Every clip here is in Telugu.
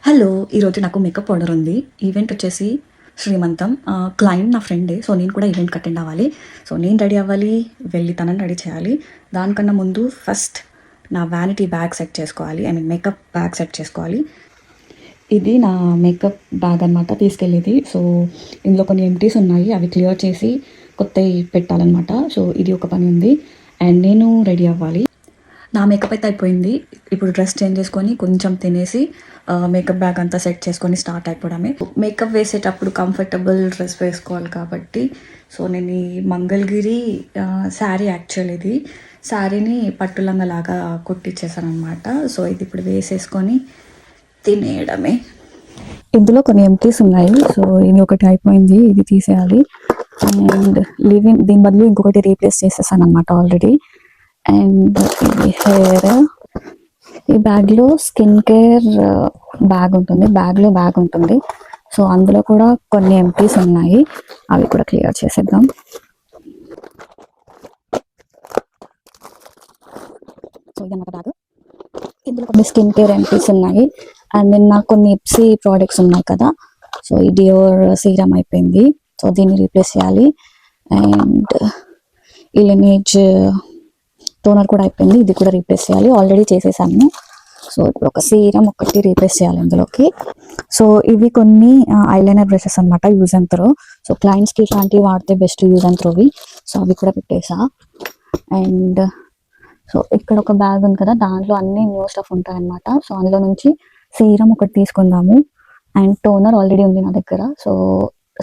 హలో! ఈరోజు నాకు మేకప్ ఆర్డర్ ఉంది. ఈవెంట్ వచ్చేసి శ్రీమంతం. క్లయింట్ నా ఫ్రెండే. సో, నేను కూడా ఈవెంట్‌కి అటెండ్ అవ్వాలి. సో, నేను రెడీ అవ్వాలి, వెళ్ళి తనని రెడీ చేయాలి. దానికన్నా ముందు ఫస్ట్ నా వ్యానిటీ బ్యాగ్ సెట్ చేసుకోవాలి. I mean makeup bag set చేసుకోవాలి. ఇది నా మేకప్ బ్యాగ్ అనమాట తీసుకెళ్ళేది. సో, ఇందులో కొన్ని ఎంప్టీస్ ఉన్నాయి. అవి క్లియర్ చేసి కొత్తయి పెట్టాలనమాట. సో, ఇది ఒక పని ఉంది. అండ్ నేను రెడీ అవ్వాలి. నా మేకప్ అయితే అయిపోయింది. ఇప్పుడు డ్రెస్ చేంజ్ చేసుకొని కొంచెం తినేసి మేకప్ బ్యాగ్ అంతా సెట్ చేసుకొని స్టార్ట్ అయిపోవడమే. మేకప్ వేసేటప్పుడు కంఫర్టబుల్ డ్రెస్ వేసుకోవాలి కాబట్టి సో నేను ఈ మంగళగిరి శారీ యాక్చువల్ ఇది శారీని పట్టులంగా లాగా కుట్టించేసాను అనమాట. సో ఇది ఇప్పుడు వేసేసుకొని తినేయడమే. ఇందులో కొన్ని ఎంటీస్ ఉన్నాయి. సో ఇది ఒకటి అయిపోయింది, ఇది తీసేయాలి. అండ్ లివింగ్ దీని బదులు ఇంకొకటి రీప్లేస్ చేసేసాను అనమాట ఆల్రెడీ. అండ్ ఇది హెయిర్. ఈ బ్యాగ్లో స్కిన్ కేర్ బ్యాగ్లో బ్యాగ్ ఉంటుంది. సో అందులో కూడా కొన్ని ఎంటీస్ ఉన్నాయి, అవి కూడా క్లియర్ చేసేద్దాం. సో ఇదన్నమాట బ్యాగ్. ఇందులో కొన్ని స్కిన్ కేర్ ఎంటీస్ ఉన్నాయి. అండ్ నిన్న కొన్ని ఎప్సీ ప్రోడక్ట్స్ ఉన్నాయి కదా, సో ఈ డియోర్ సీరం అయిపోయింది. సో దీన్ని రీప్లేస్ చేయాలి. అండ్ ఈ ఇమేజ్ టోనర్ కూడా అయిపోయింది, ఇది కూడా రీప్లేస్ చేయాలి. ఆల్రెడీ చేసేసాను. సో ఇప్పుడు ఒక సీరం ఒకటి రీప్లేస్ చేయాలి ఇందులోకి. సో ఇవి కొన్ని ఐలైనర్ బ్రషెస్ అనమాట, యూజ్ అండ్ త్రో. సో క్లయింట్స్కి ఇట్లాంటివి వాడితే బెస్ట్, యూజ్ అండ్ త్రోవి. సో అవి కూడా పెట్టేసా. అండ్ సో ఇక్కడ ఒక బ్యాగ్ ఉంది కదా, దాంట్లో అన్ని న్యూ స్టఫ్ ఉంటాయి అనమాట. సో అందులో నుంచి సీరం ఒకటి తీసుకుందాము. అండ్ టోనర్ ఆల్రెడీ ఉంది నా దగ్గర. సో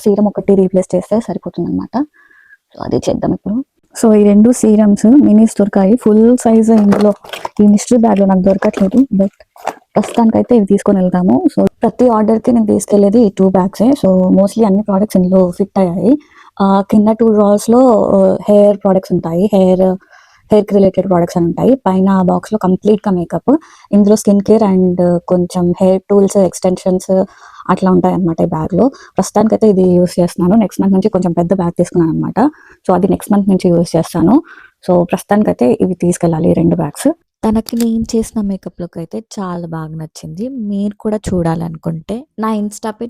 సీరం ఒకటి రీప్లేస్ చేస్తే సరిపోతుంది అనమాట. సో అది చేద్దాం ఇప్పుడు. సో ఈ రెండు సీరమ్స్ మినీస్ దొరికాయి, ఫుల్ సైజ్ ఇందులో ఈ మిస్టరీ బ్యాగ్లో నాకు దొరకట్లేదు. బట్ ప్రస్తుతానికైతే ఇవి తీసుకొని వెళ్తాము. సో ప్రతి ఆర్డర్కి నేను తీసుకెళ్లేది ఈ 2 బ్యాగ్సే. సో మోస్ట్లీ అన్ని ప్రోడక్ట్స్ ఇందులో ఫిట్ అయ్యాయి. కింద 2 డ్రాస్లో హెయిర్ ప్రోడక్ట్స్ ఉంటాయి, హెయిర్కి రిలేటెడ్ ప్రోడక్ట్స్ అని ఉంటాయి. పైన బాక్స్లో కంప్లీట్గా మేకప్. ఇందులో స్కిన్ కేర్ అండ్ కొంచెం హెయిర్ టూల్స్, ఎక్స్టెన్షన్స్ అట్లా ఉంటాయి అనమాట ఈ బ్యాగ్లో. ప్రస్తుతానికైతే ఇది యూస్ చేస్తున్నాను. నెక్స్ట్ మంత్ నుంచి కొంచెం పెద్ద బ్యాగ్ తీసుకున్నాను అనమాట. సో అది నెక్స్ట్ మంత్ నుంచి యూస్ చేస్తాను. సో ప్రస్తుతానికైతే ఇవి తీసుకెళ్ళాలి 2 బ్యాగ్స్. తనకి నేను చేసిన మేకప్ లుక్ అయితే చాలా బాగా నచ్చింది. మీరు కూడా చూడాలనుకుంటే నా ఇన్స్టా పేజ్